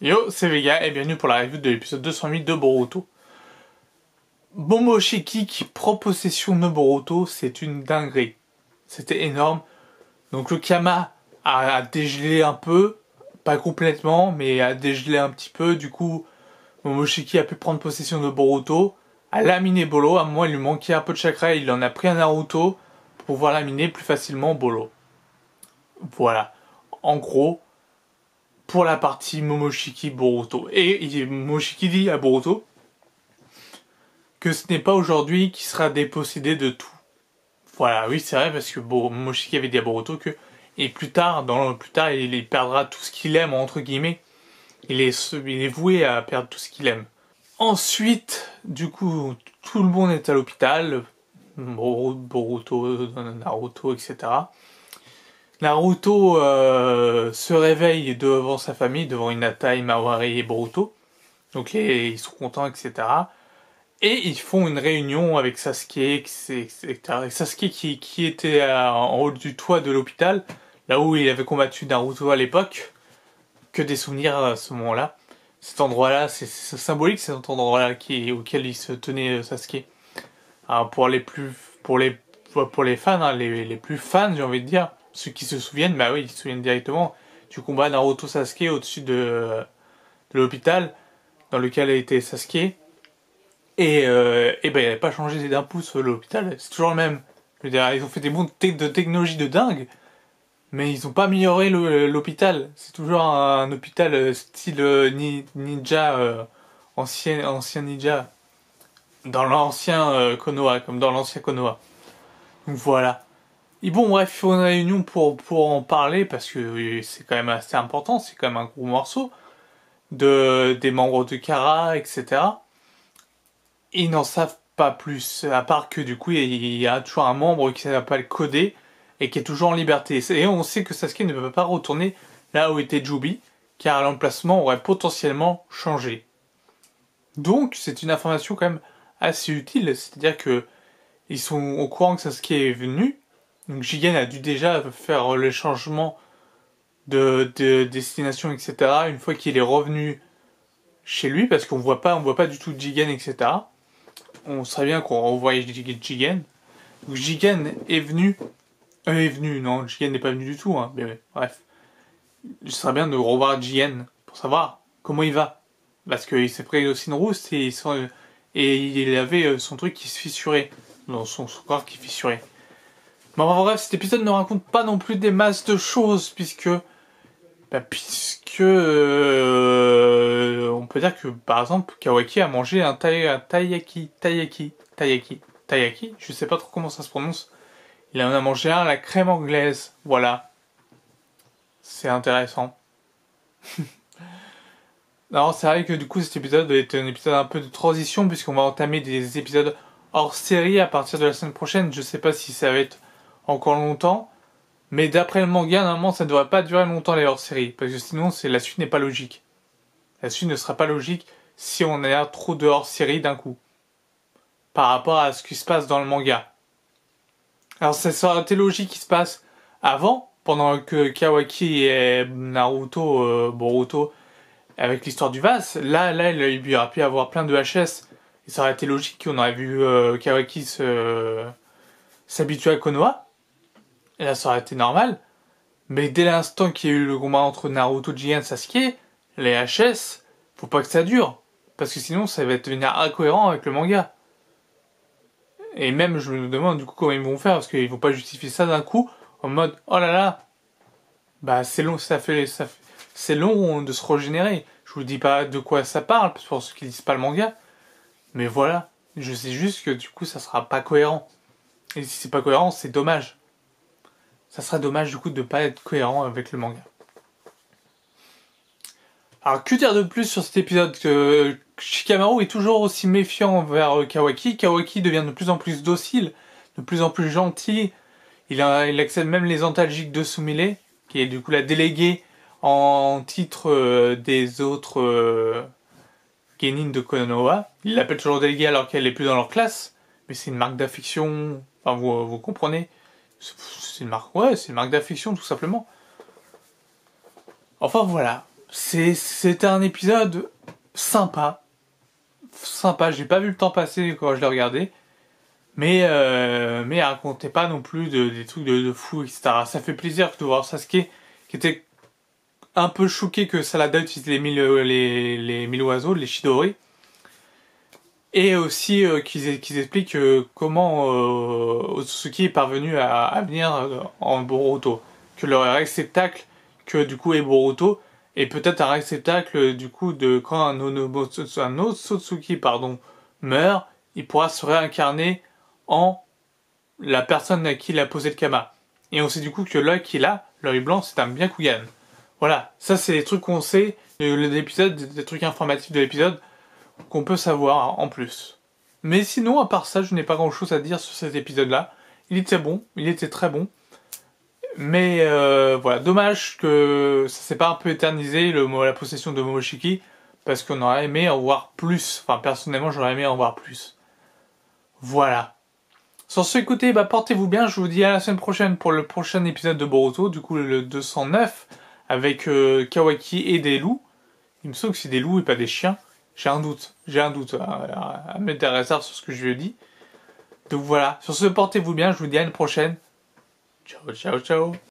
Yo, c'est Vega et bienvenue pour la review de l'épisode 208 de Boruto. Momoshiki qui prend possession de Boruto, c'est une dinguerie. C'était énorme. Donc le Kama a dégelé un peu, pas complètement, mais a dégelé un petit peu. Du coup, Momoshiki a pu prendre possession de Boruto, a laminé Bolo. À un moment, il lui manquait un peu de chakra, il en a pris un Naruto pour pouvoir laminer plus facilement Bolo. Voilà. En gros, pour la partie Momoshiki Boruto. Et Momoshiki dit à Boruto que ce n'est pas aujourd'hui qu'il sera dépossédé de tout. Voilà, oui, c'est vrai, parce que Momoshiki avait dit à Boruto que, et plus tard, il perdra tout ce qu'il aime, entre guillemets. Il est voué à perdre tout ce qu'il aime. Ensuite, du coup, tout le monde est à l'hôpital. Boruto, Naruto, etc. Naruto se réveille devant sa famille, devant Hinata, Imawari et Boruto. Donc ils sont contents, etc. Et ils font une réunion avec Sasuke, etc. Sasuke qui était en haut du toit de l'hôpital, là où il avait combattu Naruto à l'époque. Que des souvenirs à ce moment-là. Cet endroit-là, c'est symbolique, cet endroit-là auquel il se tenait Sasuke. Alors pour les fans, hein, les plus fans, j'ai envie de dire, ceux qui se souviennent, bah oui, ils se souviennent directement du combat Naruto Sasuke au-dessus de l'hôpital dans lequel a été Sasuke. Et ben il n'avait pas changé d'un pouce l'hôpital, c'est toujours le même. Je veux dire, ils ont fait des bons de technologie de dingue, mais ils n'ont pas amélioré l'hôpital. C'est toujours un hôpital style ninja, ancien ninja, dans l'ancien Konoha, comme dans l'ancien Konoha. Donc voilà. Et bon, bref, il faut une réunion pour en parler, parce que c'est quand même assez important, c'est quand même un gros morceau, des membres de Kara, etc. Ils n'en savent pas plus, à part que du coup, il y a toujours un membre qui s'appelle Codé, et qui est toujours en liberté. Et on sait que Sasuke ne peut pas retourner là où était Jubi, car l'emplacement aurait potentiellement changé. Donc, c'est une information quand même assez utile, c'est-à-dire que ils sont au courant que Sasuke est venu, donc Jigen a dû déjà faire le changement de destination, etc. une fois qu'il est revenu chez lui, parce qu'on voit pas du tout Jigen, etc. On savait bien qu'on revoyait Jigen. Donc Jigen non, Jigen n'est pas venu du tout, hein, mais bref. Ce serait bien de revoir Jigen pour savoir comment il va. Parce qu'il s'est pris aussi une rousse et il avait son truc qui se fissurait. Dans son corps qui fissurait. Mais en bref, cet épisode ne raconte pas non plus des masses de choses, puisque on peut dire que, par exemple, Kawaki a mangé un taiyaki, je sais pas trop comment ça se prononce. Il en a mangé un à la crème anglaise, voilà. C'est intéressant. Alors c'est vrai que du coup cet épisode est un épisode un peu de transition, puisqu'on va entamer des épisodes hors série à partir de la semaine prochaine. Je sais pas si ça va être encore longtemps. Mais d'après le manga, normalement, ça ne devrait pas durer longtemps les hors-séries, parce que sinon, la suite n'est pas logique. La suite ne sera pas logique si on a trop de hors-séries d'un coup, par rapport à ce qui se passe dans le manga. Alors, ça aurait été logique qu'il se passe avant, pendant que Kawaki et Naruto, Boruto, avec l'histoire du vase. Là, il aurait pu y avoir plein de HS, et ça aurait été logique qu'on aurait vu Kawaki s'habituer à Konoha. Et là, ça aurait été normal. Mais dès l'instant qu'il y a eu le combat entre Naruto, Jigen, Sasuke, les HS, faut pas que ça dure. Parce que sinon, ça va devenir incohérent avec le manga. Et même, je me demande du coup comment ils vont faire, parce qu'ils vont pas justifier ça d'un coup, en mode, oh là là, bah c'est long, c'est long de se régénérer. Je vous dis pas de quoi ça parle, pour ceux qui lisent pas le manga. Mais voilà. Je sais juste que du coup, ça sera pas cohérent. Et si c'est pas cohérent, c'est dommage. Ça serait dommage du coup de pas être cohérent avec le manga. Alors que dire de plus sur cet épisode, que Shikamaru est toujours aussi méfiant envers Kawaki. Kawaki devient de plus en plus docile, de plus en plus gentil. Il accepte même les antalgiques de Sumire, qui est du coup la déléguée en titre des autres genin de Konoha. Il l'appelle toujours déléguée alors qu'elle est plus dans leur classe, mais c'est une marque d'affection. Enfin, vous comprenez. C'est une marque d'affection tout simplement. Enfin voilà, C'était un épisode sympa. Sympa, j'ai pas vu le temps passer quand je l'ai regardé. Mais racontez pas non plus des trucs de fou, etc. Ça fait plaisir de voir Sasuke qui était un peu choqué que Salada utilise les mille oiseaux, les Chidori. Et aussi qu'ils expliquent comment Otsutsuki est parvenu à venir en Boruto. Que le réceptacle que du coup est Boruto est peut-être un réceptacle du coup de quand un Otsutsuki meurt, il pourra se réincarner en la personne à qui il a posé le Kama. Et on sait du coup que l'œil qu'il a, l'œil blanc, c'est un Byakugan. Voilà, ça c'est les trucs qu'on sait, l'épisode, des trucs informatifs de l'épisode qu'on peut savoir en plus. Mais sinon, à part ça, je n'ai pas grand chose à dire sur cet épisode-là. Il était bon, il était très bon. Mais voilà, dommage que ça s'est pas un peu éternisé, la possession de Momoshiki, parce qu'on aurait aimé en voir plus. Enfin, personnellement, j'aurais aimé en voir plus. Voilà. Sur ce, écoutez, portez-vous bien, je vous dis à la semaine prochaine pour le prochain épisode de Boruto, du coup le 209, avec Kawaki et des loups. Il me semble que c'est des loups et pas des chiens. J'ai un doute à mettre des réserves sur ce que je lui ai dit. Donc voilà, sur ce, portez-vous bien, je vous dis à une prochaine. Ciao, ciao, ciao.